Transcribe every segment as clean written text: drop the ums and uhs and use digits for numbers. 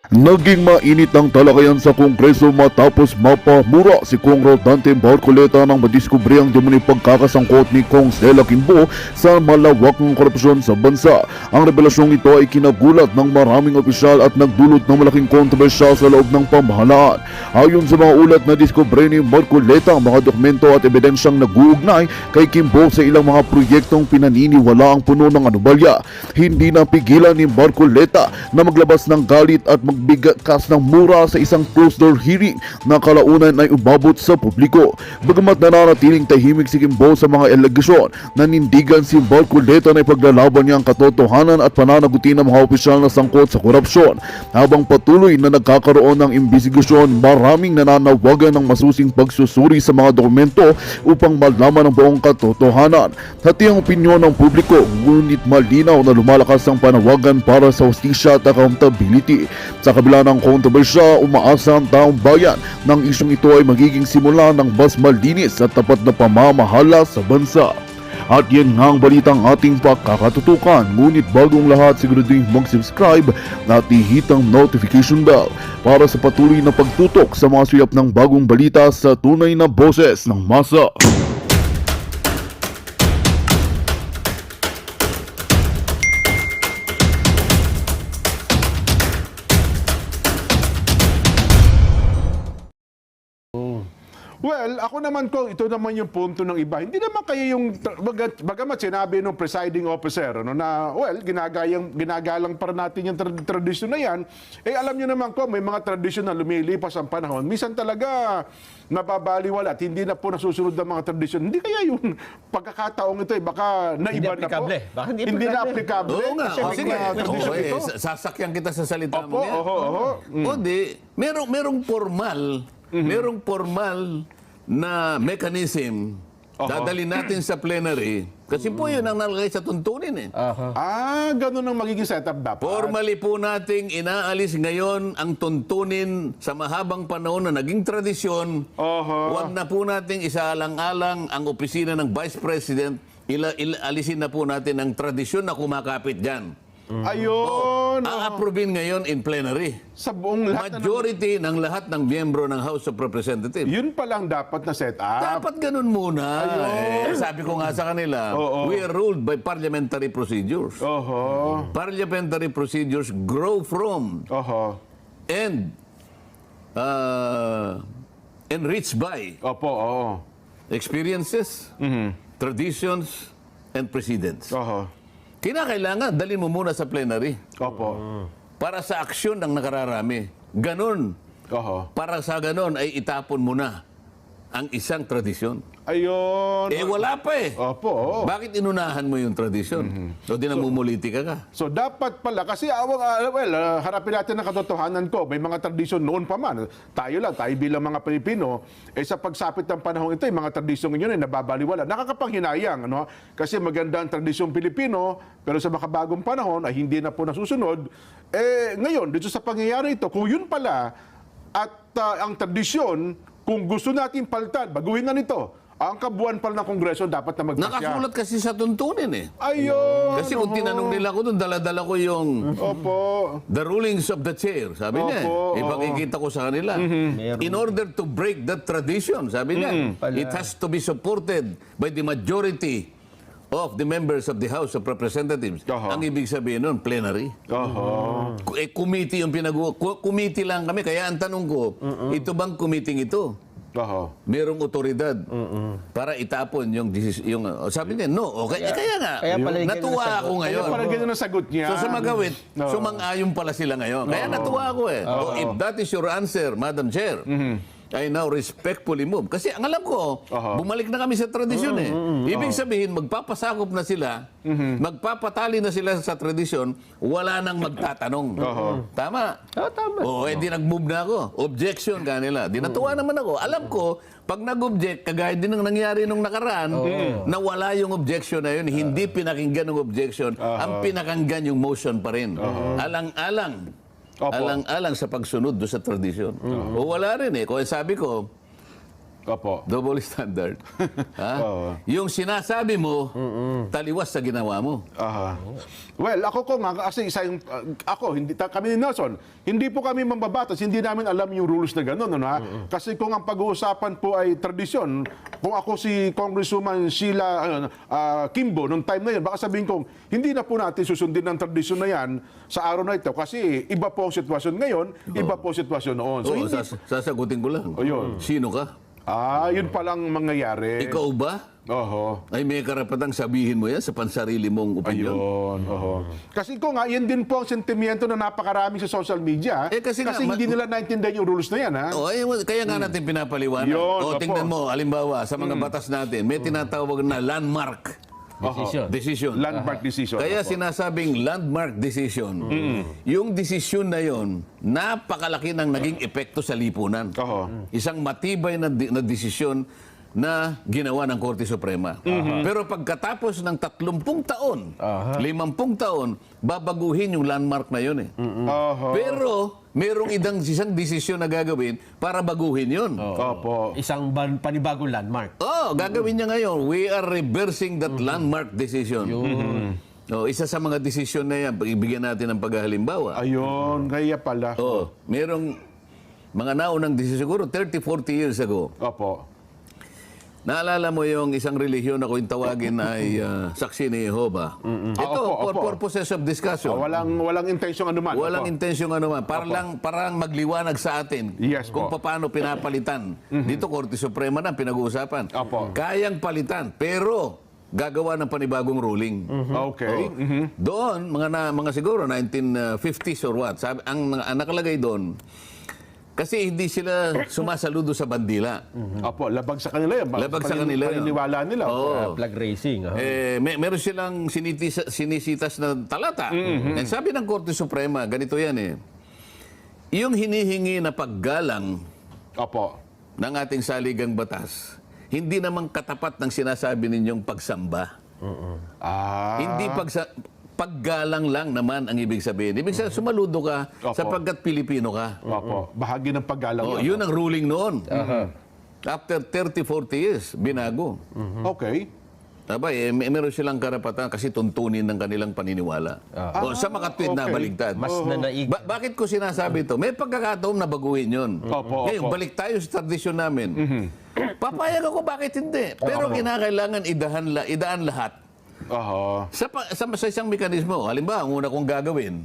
Naging mainit ang talakayan sa Kongreso matapos mapamura si Kong Rodante Marcoleta nang madiskubre ang di pagkakasangkot ni Kong Stella Kimbo sa malawakang korupsyon sa bansa. Ang revelasyong ito ay kinagulat ng maraming opisyal at nagdulot ng malaking kontrobersya sa loob ng pamahalaan. Ayon sa mga ulat na diskubre ni Marcoleta ang mga dokumento at ebidensyang nag-uugnay kay Kimbo sa ilang mga proyektong pinaniniwala ang puno ng anomalya. Hindi napigilan ni Marcoleta na maglabas ng galit at magbigkas ng mura sa isang closed-door hearing na kalaunan ay umabot sa publiko. Bagamat nananatiling tahimik si Kimbo sa mga alegasyon, nanindigan si Marcoleta na ipaglalaban niya ang katotohanan at pananagutin ng mga opisyal na sangkot sa korupsyon. Habang patuloy na nagkakaroon ng imbestigasyon, maraming nananawagan ng masusing pagsusuri sa mga dokumento upang malaman ang buong katotohanan. Hati ang opinyon ng publiko, ngunit malinaw na lumalakas ang panawagan para sa hustisya at accountability. Sa kabila ng kontrobersya, umaasa ang taong bayan ng isyong ito ay magiging simula ng mas malinis at tapat na pamamahala sa bansa. At yan nga ang balitang ating pakakatutukan. Ngunit bagong lahat, siguraduhin mag-subscribe at ihit ang notification bell para sa patuloy na pagtutok sa mga suyap ng bagong balita sa tunay na boses ng masa. Well, ako naman ko, ito naman yung punto ng iba. Hindi naman kayo yung, bagamat sinabi ng presiding officer, ano, na, well, ginagalang para natin yung tradisyon na yan, eh alam nyo naman ko, may mga tradisyon na lumilipas ang panahon. Minsan talaga nababaliwala at hindi na po nasusunod ang mga tradisyon. Hindi kaya yung pagkakataong ito, baka naiba na po. Baka Hindi na applicable. Oo nga. Kasi may Sige. mga tradisyon ito. Sasakyan kita sa salita Opo, mo yan. oho. O di, merong formal, merong formal na mechanism dadalhin natin sa plenary. Kasi po yun ang nalagay sa tuntunin eh. Ganun ang magiging setup dapat. Formally po nating inaalis ngayon ang tuntunin sa mahabang panahon na naging tradisyon. Huwag na po nating isaalang-alang ang opisina ng Vice President. Alisin na po natin ang tradisyon na kumakapit dyan. Ayun. A-approvein ngayon in plenary. Sa buong lahat Majority ng lahat ng miyembro ng House of Representatives. Yun pa lang dapat na setup. Dapat ganun muna. Sabi ko nga sa kanila, we are ruled by parliamentary procedures. Parliamentary procedures grow from and enriched by Opo, oo. experiences, traditions, and precedents. Oho. Kinakailangan, dalhin mo muna sa plenary Opo. para sa aksyon ng nakararami. Ganon. Oho. Para sa ganon ay itapon mo na ang isang tradisyon. Ayun. Wala pa eh. Opo, oo. Bakit inunahan mo yung tradisyon? So, di namumulitika ka. So, dapat pala, kasi harapin natin ang katotohanan ko. May mga tradisyon noon pa man. Tayo bilang mga Pilipino, sa pagsapit ng panahon ito, yung mga tradisyon yun ay nababaliwala. Nakakapanghinayang, ano? Kasi maganda ang tradisyong Pilipino, pero sa makabagong panahon ay hindi na po nasusunod. Ngayon, dito sa pangyayari ito, kung yun pala, at ang tradisyon, kung gusto natin palitan, baguhin na nito. Ang kabuuan pala ng Kongreso dapat na magpasya. Nakasulat kasi sa tuntunin eh. Ayun! Kasi kung tinanong nila ko doon, dala-dala ko yung Opo. the rulings of the chair. Sabi niya, Opo, ipakikita ko sa kanila. In order to break that tradition, sabi niya, it has to be supported by the majority of the members of the House of Representatives. Ang ibig sabihin nun, plenary. Committee yung committee lang kami. Kaya ang tanong ko, ito bang committee ito? Merong otoridad para itapon yung sabi niya, no. Okay, kaya nga. Kaya pala natuwa ako ngayon. Kaya pala ganyan ang sagot niya. So sa magawit, sumang-ayon pala sila ngayon. Kaya natuwa ako eh. So, if that is your answer, Madam Chair, I now respectfully move. Kasi ang alam ko, bumalik na kami sa tradisyon eh. Ibig sabihin, magpapasakop na sila, magpapatali na sila sa tradisyon, wala nang magtatanong. Tama? Tama. Di nag-move na ako. Objection kanila. Di natuwa naman ako. Alam ko, pag nag-object, kagaya din ang nangyari nung nakaraan, na wala yung objection na yun, hindi pinakinggan yung objection, ang pinakinggan yung motion pa rin. Alang-alang. Alang-alang sa pagsunod do sa tradisyon. O wala rin eh. Kung sabi ko, Opo. Double standard. Ha? Oo. Yung sinasabi mo, taliwas sa ginawa mo. Aha. Well, ako ko nga, kasi isa yung, kami ni Nelson, hindi po kami mambabatas, hindi namin alam yung rules na gano'n, ano, ha? Kasi kung ang pag-uusapan po ay tradisyon, kung ako si Congresswoman Sheila Kimbo, nung time na yun, baka sabihin kong, hindi na po natin susundin ang tradisyon na yan sa araw na ito, kasi iba po ang sitwasyon ngayon, iba po ang sitwasyon noon. So, Oo, hindi, sasagutin ko lang. Ayun. Sino ka? yun palang mangyayari. Ikaw ba? Oho. Ay may karapatang sabihin mo yan sa pansarili mong opinion? Ayun, oho. Kasi ko nga, yan din po ang sentimiento na napakarami sa social media. Kasi nga, hindi nila naintindihan yung rules na yan, ha? Kaya nga natin pinapaliwanag. Yun, Tingnan opo. mo, halimbawa, sa mga batas natin, may tinatawag na landmark decision. Landmark decision. Kaya Opo. sinasabing landmark decision. Yung desisyon na yon, napakalaki ng naging epekto sa lipunan. Oho. Isang matibay na desisyon na ginawa ng Korte Suprema. Pero pagkatapos ng 30 taon, 50 taon, babaguhin yung landmark na yun eh. Oho. Pero merong isang desisyon na gagawin para baguhin yun. Opo. Isang panibagong landmark. Gagawin niya ngayon. We are reversing that landmark decision. Isa sa mga desisyon na yan, ibigyan natin ng paghalimbawa. Ayun, kaya pala. Merong mga naunang desisyon, siguro 30, 40 years ago. Opo. Naalala mo yung isang relihiyon na kung tawagin ay Saksi ni Jehovah. Ito, Opo, for opo. purposes of discussion. Walang intensyong anuman. Walang Opo. intensyong ano man. Parang magliwanag sa atin Yes, kung po. paano pinapalitan. Dito, Korte Suprema na pinag-uusapan. Opo. Kayang palitan, pero gagawa ng panibagong ruling. Okay. Doon, mga siguro 1950s or what, ang nakalagay doon, kasi hindi sila sumasaludo sa bandila. Opo, labag sa kanila yan. Labag sa kanila yun. Paniniwala nila. Flag racing. Meron silang sinisitas na talata. And sabi ng Korte Suprema, ganito yan eh. Yung hinihingi na paggalang Opo. ng ating saligang batas, hindi naman katapat ng sinasabi ninyong pagsamba. Hindi paggalang lang naman ang ibig sabihin. Ibig sabihin, sumaludo ka Opo. sapagkat Pilipino ka. Opo. Bahagi ng paggalang. Yun ang ruling noon. After 30, 40 years, binago. Okay. Meron silang karapatan kasi tuntunin ng kanilang paniniwala. Sa makatwid na okay. baligtad. Mas nanaig. Bakit ko sinasabi ito? May pagkakataon na baguhin yun. Opo, Ngayon, opo. balik tayo sa tradisyon namin. Papayag ako, bakit hindi? Pero kinakailangan idaan lahat Oho. sa isang mekanismo. Halimbawa, ang una kong gagawin,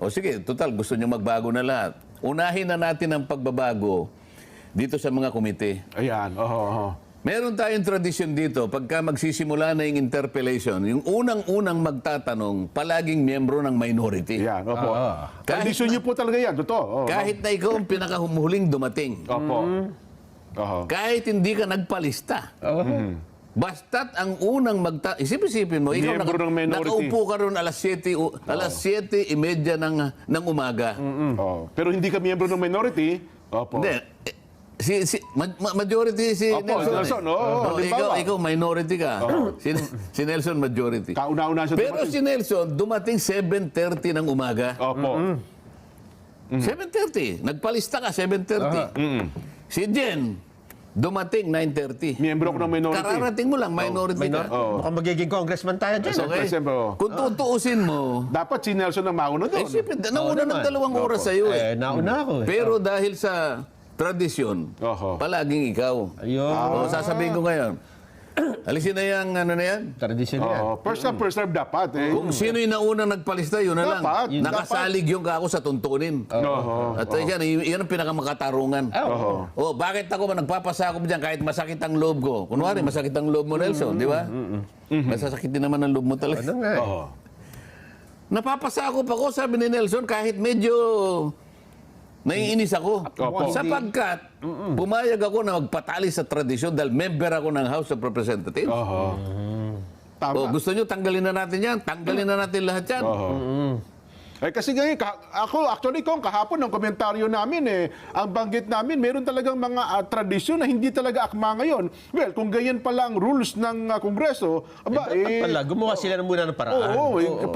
sige, total, gusto nyo magbago na lahat. Unahin na natin ang pagbabago dito sa mga komite. Ayan. Oho. Meron tayong tradisyon dito, pagka magsisimula na yung interpellation, yung unang-unang magtatanong, palaging miyembro ng minority. Ayan. Opo. Kahit Tradisyon niyo po talaga yan. Totoo. Kahit na ikaw ang pinakahumuling dumating, Opo. Oho. kahit hindi ka nagpalista, basta't ang unang isip-isipin mo, ikaw Miyembro ng minority. nakaupo ka ron alas 7:30 ng umaga. Pero hindi ka miyembro ng minority. Opo. Hindi. Majority si Opo, Nelson. Nelson, oo, halimbawa. Ikaw minority ka. Si Nelson majority. Kauna-una siya Pero dumating. si Nelson dumating 7:30 ng umaga. Opo. 7:30. Nagpalista ka 7:30. Si Jen dumating 9:30. Miyembro ko ng minority. Kararating mo lang, minority ka. Mukhang magiging congressman tayo dyan. Okay? Siyempre, oh. Kung tutuusin mo, Dapat si Nelson ang mauna doon. siyempre, nauna ng 2 oras sa'yo eh. Nauna ako eh. Pero dahil sa tradisyon, Oho. palaging ikaw. Ayun. Sasabihin ko ngayon, alisin na yung ano na yan. Tradisyon yan. First come, first serve dapat. Kung sino yung nauna nagpalista, yun na lang. Dapat. Yun Nakasalig yung kako sa tuntunin. Oho. At yan ang pinakamakatarungan. Bakit ako nagpapasakop dyan kahit masakit ang loob ko? Kunwari, masakit ang loob mo, Nelson, di ba? Masasakit din naman ang loob mo talaga. Ano nga eh. Oho. Napapasakop ako, sabi ni Nelson, kahit medyo naiinis ako. Opo. Sapagkat pumayag ako na magpatali sa tradisyon dahil member ako ng House of Representatives. Oho. Tama. Gusto nyo tanggalin na natin yan? Tanggalin na natin lahat yan. Oho. Kasi ngayon, actually, kung kahapon ng komentaryo namin, ang banggit namin, meron talagang mga tradisyon na hindi talaga akma ngayon. Well, kung ganyan pala ang rules ng Kongreso, Dapat pala, gumawa sila muna ng paraan.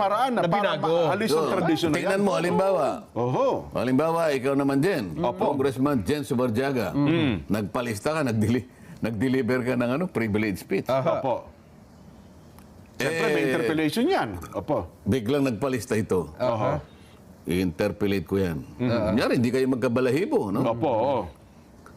paraan na para binago. maalis ang tradisyon na yan. Tingnan mo, halimbawa. Oho. Halimbawa, ikaw naman, Jen. Congressman Jen Subarjaga. Nagpalista ka, nag-deliver ka ng privilege speech. Opo. Siyempre, may interpellation yan. Opo. Biglang nagpalista ito. Oho. I-interpellate ko yan. Kunyari, hindi kayo magkabalahibo, no? Opo. Oo.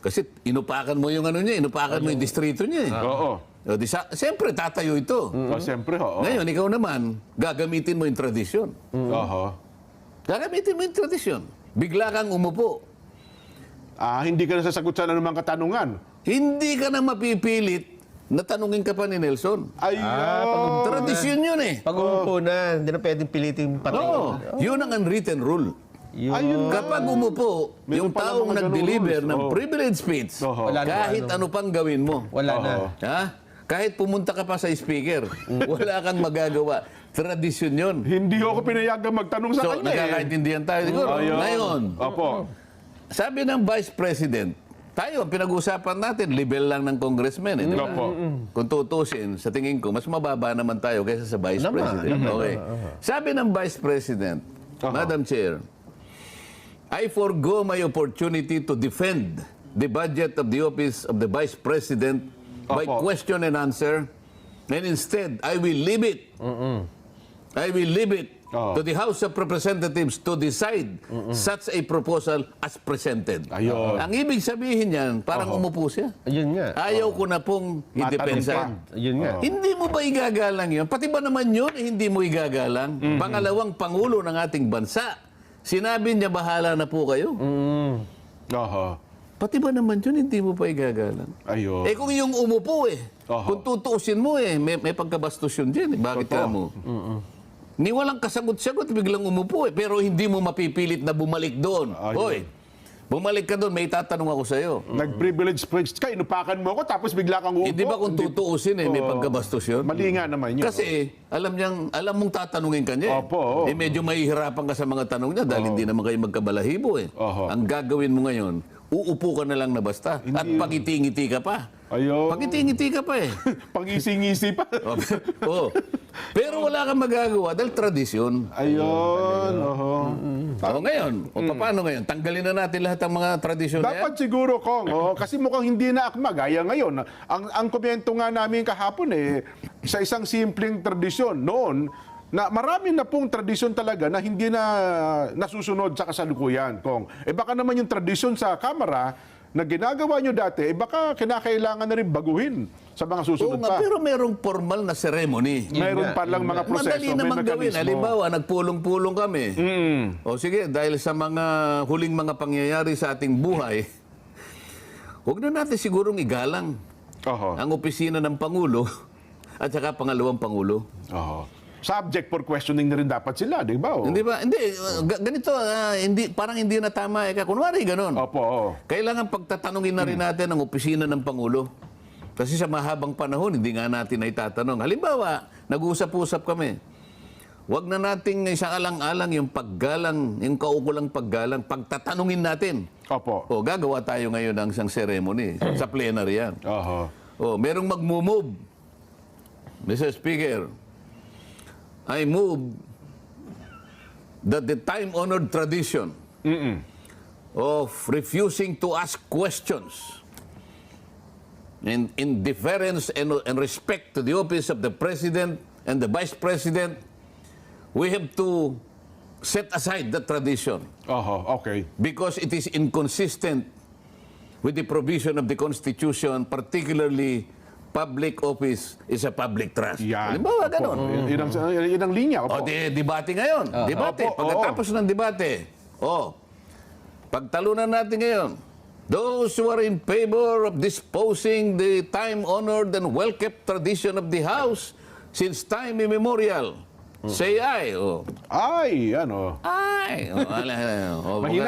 Kasi inupakan mo yung inupakan mo yung distrito niya. Oo. O, siyempre, tatayo ito. Siyempre, oo. Ngayon, ikaw naman, gagamitin mo yung tradisyon. Oho. Gagamitin mo yung tradisyon. Bigla kang umupo. Hindi ka nasasagot sa anumang katanungan. Hindi ka na mapipilit na tanungin ka pa ni Nelson. Ayun. Tradisyon yun eh. Pag umupo na, hindi na pwedeng piliting patay. Oo. Yun ang unwritten rule. Ayun. Kapag umupo, Meron yung pala taong mga ganun nag-deliver rules. ng Oo. privilege speech, Oo. Wala na kahit ano pang gawin mo, Wala na. Oo. ha? Kahit pumunta ka pa sa speaker, wala kang magagawa. Tradisyon yun. Hindi ako pinayagang magtanong sa So, kanya. nakakaintindihan tayo siguro. Ayun. Ngayon, Opo. sabi ng Vice President, tayo, ang pinag-usapan natin, level lang ng congressman. Di ba? Opo. Kung tutusin, sa tingin ko, mas mababa naman tayo kaysa sa Vice President. Okay. Sabi ng Vice President, Madam Chair, I forgo my opportunity to defend the budget of the office of the Vice President by Opo. question and answer, and instead, I will leave it. I will leave it Oo. to the House of Representatives to decide such a proposal as presented. Ayun. Ang ibig sabihin yan, parang umupo siya. Ayun nga. Ayaw ko na pong idepensa. Ayun nga. Hindi mo ba igagalang yun? Pati ba naman yun, hindi mo igagalang? Pangalawang Pangulo ng ating bansa. Sinabi niya, bahala na po kayo. Oho. Pati ba naman yun, hindi mo pa igagalang? Ayun. Eh kung yung umupo Oho. kung tutuusin mo may pagkabastos yun dyan. Bakit ka mo? Ni walang kasagot-sagot, biglang umupo pero hindi mo mapipilit na bumalik doon. Ayun. Hoy, bumalik ka doon, may tatanong ako sa'yo. Nag-privilege speech ka, inupakan mo ako, tapos bigla kang uupo. Hindi ba kung tutuusin may pagkabastos yun? Mali nga naman yun. Kasi alam mong tatanungin ka niya. Opo, oo. Medyo mahihirapan ka sa mga tanong niya dahil hindi naman kayo magkabalahibo Oho. Ang gagawin mo ngayon, uupo ka na lang na basta. At pangiti-ngiti ka pa. Ayun. Pangiti-ngiti ka pa eh. Pangisi-ngisi pa. Oo. Pero wala kang magagawa dahil tradisyon. Ayun. Oho. Ngayon, paano ngayon? Tanggalin na natin lahat ng mga tradisyon na yan? Dapat siguro, Kong, kasi mukhang hindi na akma. Gaya ngayon, ang komento nga namin kahapon sa isang simpleng tradisyon noon, na marami na pong tradisyon talaga na hindi na nasusunod sa kasalukuyan, Kong. Baka naman yung tradisyon sa Kamara na ginagawa nyo dati, baka kinakailangan na rin baguhin sa mga Oo susunod nga, pa. pero merong formal na ceremony. Mayroon pa lang mga proseso, Madali may naman gawin. mekanismo. Halimbawa, nagpulong-pulong kami. O sige, dahil sa mga huling mga pangyayari sa ating buhay, huwag na natin sigurong igalang Oho. ang opisina ng Pangulo at saka pangalawang Pangulo. Oho. Subject for questioning na rin dapat sila, di ba? Hindi ba? Hindi. Ganito, parang hindi na tama. Kunwari, ganun. Opo. Oo. Kailangan pagtatanungin na rin natin ang opisina ng Pangulo. Kasi sa mahabang panahon, hindi nga natin na itatanong. Halimbawa, nag-usap-usap kami. Huwag na nating isang alang-alang yung paggalang, yung kaukulang paggalang, pagtatanungin natin. Opo. O, gagawa tayo ngayon ng isang ceremony sa plenary yan. Oho. O, merong mag-move. Mr. Speaker, I move that the time-honored tradition of refusing to ask questions in deference and respect to the office of the President and the Vice President, we have to set aside that tradition Oho. Okay. because it is inconsistent with the provision of the Constitution, particularly public office is a public trust. Yan. Halimbawa, Opo. ganun. Yun ang linya. O, Opo. debate ngayon. Debate. Opo, Pagkatapos ng debate, pagtalunan natin ngayon, those who are in favor of disposing the time-honored and well-kept tradition of the House since time immemorial, say aye. Ay, ano. Ay.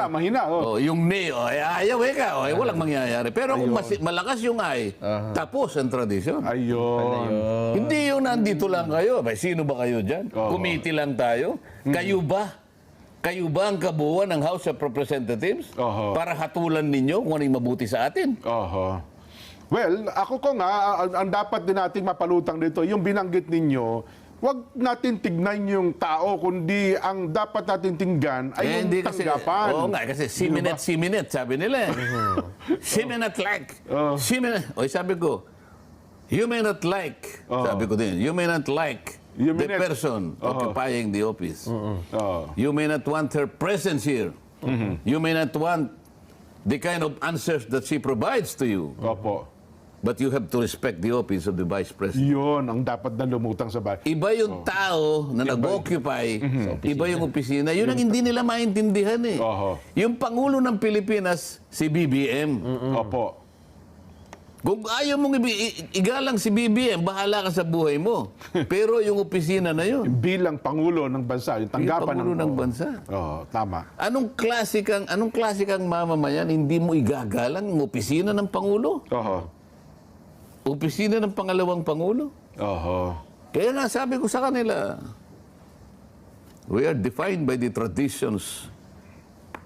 Mahina. Yung nay, ayaw ka. Walang mangyayari. Pero kung malakas yung ay, tapos ang tradisyon. Ayun. Hindi yun, nandito lang kayo. Sino ba kayo dyan? Committee lang tayo? Kayo ba? Kayo ba ang kabuuan ng House of Representatives? Para hatulan ninyo kung ano yung mabuti sa atin? Oho. Well, ako ko nga, ang dapat din nating mapalutang dito, yung binanggit ninyo, wag natin tignan yung tao, kundi ang dapat natin tingnan ay yung hindi kasi, tanggapan. oo nga, kasi siminate, sabi nila. Siminate like. Oy, sabi ko, you may not like, sabi ko din, you may not like You may the not- person occupying the office. Oo. You may not want her presence here. You may not want the kind of answers that she provides to you. Opo. But you have to respect the office of the Vice President. Yun ang dapat na lumutang sa bahay. Iba yung tao na nag-occupy, iba yung opisina. Yun ang hindi nila maintindihan eh. Oho. Yung Pangulo ng Pilipinas, si BBM. Opo. Kung ayaw mong igalang si BBM, bahala ka sa buhay mo. Pero yung opisina na yun, Bilang Pangulo ng bansa, yung yung tanggapan Pangulo ng bansa. Oo, tama. Anong klase kang mamamayan, hindi mo igagalang ang opisina ng Pangulo? Oho. Opisina ng pangalawang Pangulo? Oho. Kaya nga sabi ko sa kanila, we are defined by the traditions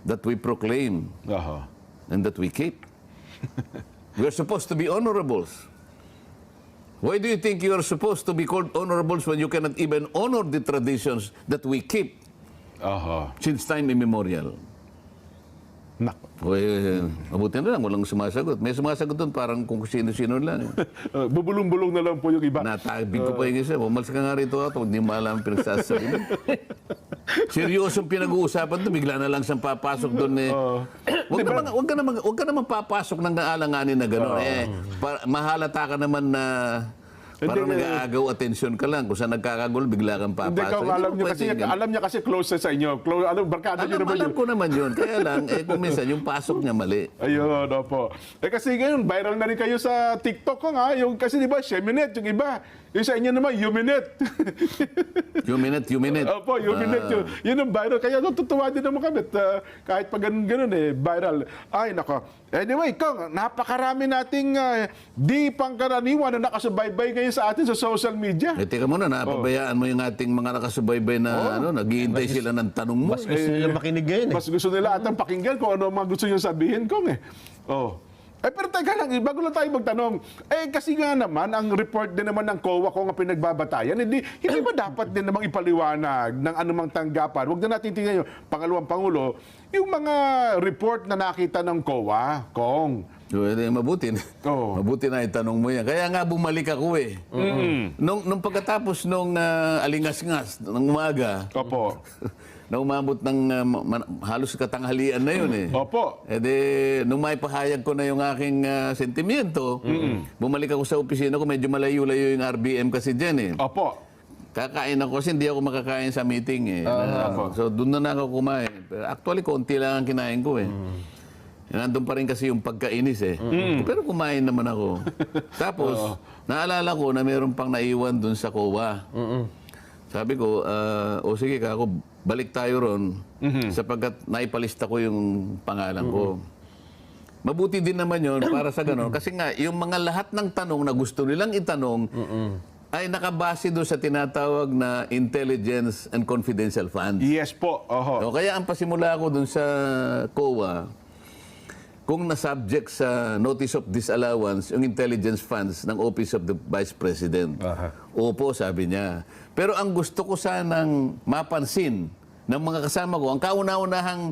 that we proclaim Oho. and that we keep. We are supposed to be honorables. Why do you think you are supposed to be called honorables when you cannot even honor the traditions that we keep Oho. since time immemorial? Nako. Mabuti na lang, walang sumasagot. May sumasagot doon, parang kung sino-sino lang. Bubulong-bulong na lang po yung iba. Natabig ko pa yung isa. Umalis ka nga rito at hindi mo alam ang pinagsasabi mo. Seryosong pinag-uusapan to, bigla na lang siyang papasok doon eh. Wag ka naman papasok ng naalanganin na gano'n. Mahalata ka naman na parang nag-aagaw atensyon ka lang. Kung saan nagkakagulo, bigla kang Hindi papasok. ka, Hindi mo pwedeng ganun. alam niya kasi close sa inyo. Barkada niyo naman Alam yun. ko naman yun. Kaya lang, kung minsan, yung pasok niya mali. Ayun, opo. Kasi ngayon, viral na rin kayo sa TikTok ko nga. Yung, kasi di ba, Sheminate, yung iba. Yung sa inyo naman, Yuminate. Yuminate. Opo, Yuminate. Yun ang viral. Kaya natutuwa din naman kami. Kahit pag ganun viral. Ay, nako. Anyway, Kong, napakarami nating di pangkaraniwan na nakasubaybay ngayon sa atin sa social media. Teka muna, napabayaan mo yung ating mga nakasubaybay na naghihintay sila ng tanong mo. Mas gusto nila makinig ngayon eh. Mas gusto nila atang pakinggan kung ano ang mga gusto nyo sabihin, Kong eh. Oh. Pero teka lang, bago lang tayo magtanong, kasi nga naman, ang report din naman ng COA kung ang pinagbabatayan, hindi ba dapat din namang ipaliwanag ng anumang tanggapan? Huwag na natin tingnan yung pangalawang Pangulo, yung mga report na nakita ng COA, Kong. Mabuti. Oo. Mabuti na itanong mo yan. Kaya nga bumalik ako eh. Nung pagkatapos nung alingas-ngas ng umaga, Opo. na umabot ng halos katanghalian na yun eh. Opo. Nung maipahayag ko na yung aking sentimiento, bumalik ako sa opisina ko, medyo malayo-layo yung RBM kasi dyan eh. Opo. Kakain ako kasi hindi ako makakain sa meeting eh. So doon na ako kumain. Pero actually, konti lang ang kinain ko eh. Nandun pa rin kasi yung pagkainis eh. Pero kumain naman ako. Tapos, naalala ko na mayroon pang naiwan dun sa COA. Sabi ko, sige ka ako, balik tayo ron sapagkat naipalista ko yung pangalan ko. Mabuti din naman yun para sa gano'n. Kasi nga, yung mga lahat ng tanong na gusto nilang itanong ay nakabase doon sa tinatawag na intelligence and confidential funds. Yes po. Oho. O, kaya ang pasimula ko doon sa COA, kung na-subject sa notice of disallowance yung intelligence funds ng Office of the Vice President. Opo, sabi niya. Pero ang gusto ko sanang mapansin ng mga kasama ko, ang kauna-unahang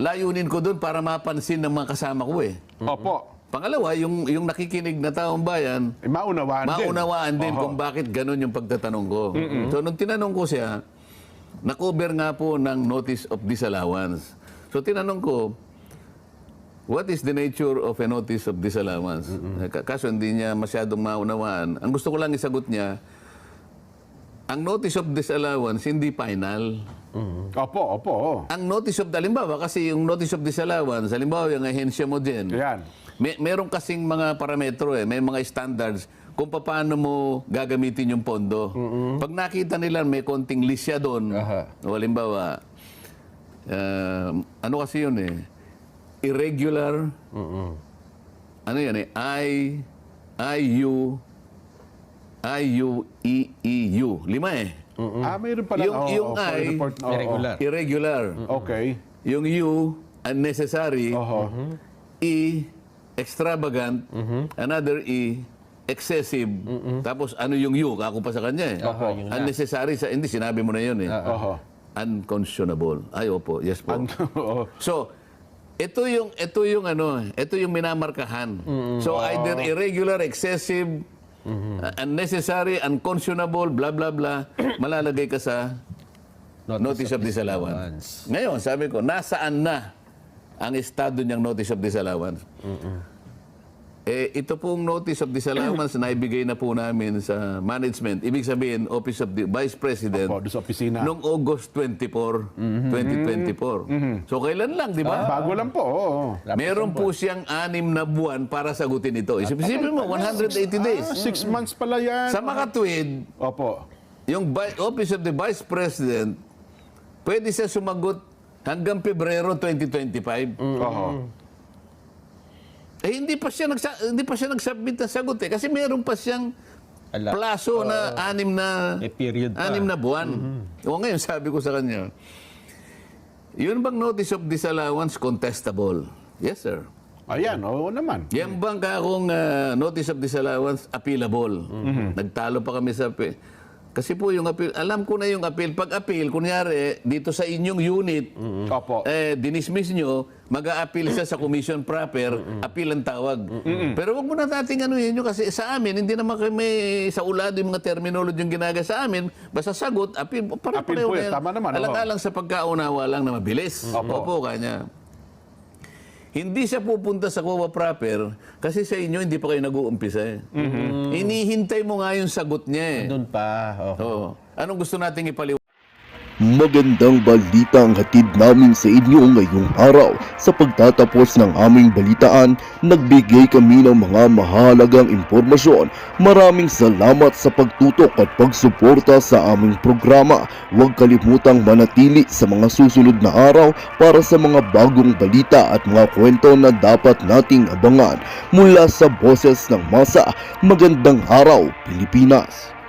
layunin ko doon para mapansin ng mga kasama ko eh. Opo. Pangalawa, yung nakikinig na taong bayan, Maunawaan din. kung bakit ganun yung pagtatanong ko. So, nung tinanong ko siya, na-cover nga po ng notice of disallowance. So, tinanong ko, what is the nature of a notice of disallowance? Kaso hindi niya masyadong maunawaan. Ang gusto ko lang isagot niya, ang notice of disallowance hindi final. Opo. Ang notice of, halimbawa, kasi yung notice of disallowance, halimbawa yung ahensya mo din, Yan. meron kasing mga parametro eh, may mga standards kung paano mo gagamitin yung pondo. Pag nakita nila may konting lisya doon, o halimbawa, ano kasi yun eh, irregular, ano yan eh, IUEEU. 5 eh. Mayroon pala. Yung I, Irregular. irregular. Okay. Yung U, unnecessary. Oho. E, extravagant. Another E, excessive, tapos ano yung you, ako pa sa kanya eh. Unnecessary, hindi, sinabi mo na yun eh. Unconscionable. Ay, opo, yes po. So, ito yung minamarkahan. So, either irregular, excessive, unnecessary, unconscionable, blah, blah, blah, malalagay ka sa notice of disallowance. Ngayon, sabi ko, nasaan na ang estado niyang notice of disallowance? Ito pong notice of disallowance na ibigay na po namin sa management. Ibig sabihin, Office of the Vice President, Opo, doon sa opisina. noong August 24, 2024. So, kailan lang, di ba? Bago lang po. Oo. Meron po siyang 6 na buwan para sagutin ito. Isipin mo, 180 days. 6 months pala yan. Sa makatwid, Opo. yung Office of the Vice President, pwede siya sumagot hanggang Pebrero 2025. Oho. Hindi pa siya nag-submit ng sagot eh. Kasi meron pa siyang plaso na 6 na period pa. 6 na buwan. O ngayon, sabi ko sa kanya, yun bang notice of disallowance contestable? Yes, sir. Ayan, oo naman. Yan bang kakong notice of disallowance appealable? Nagtalo pa kami sa kasi po yung appeal, alam ko na yung appeal. Pag appeal, kunyari, dito sa inyong unit, Opo. dinismiss nyo, mag-a-appeal siya sa commission proper, appeal ang tawag. Pero wag mo na nating ano yun, kasi sa amin, hindi naman kami sa ulado yung mga terminology yung ginagawa sa amin, basta sagot, appeal, Appeal po yun, tama naman, Alang-alang sa pagkaunawa lang na mabilis. Opo, kanya. Hindi siya pupunta sa COA proper kasi sa inyo hindi pa kayo nag-uumpisa eh. Inihintay mo nga yung sagot niya eh. Doon pa. Oo. Anong gusto nating ipaliwanag? Magandang balita ang hatid namin sa inyo ngayong araw. Sa pagtatapos ng aming balitaan, nagbigay kami ng mga mahalagang impormasyon. Maraming salamat sa pagtutok at pagsuporta sa aming programa. Huwag kalimutang manatili sa mga susunod na araw para sa mga bagong balita at mga kwento na dapat nating abangan. Mula sa Boses ng Masa, magandang araw Pilipinas!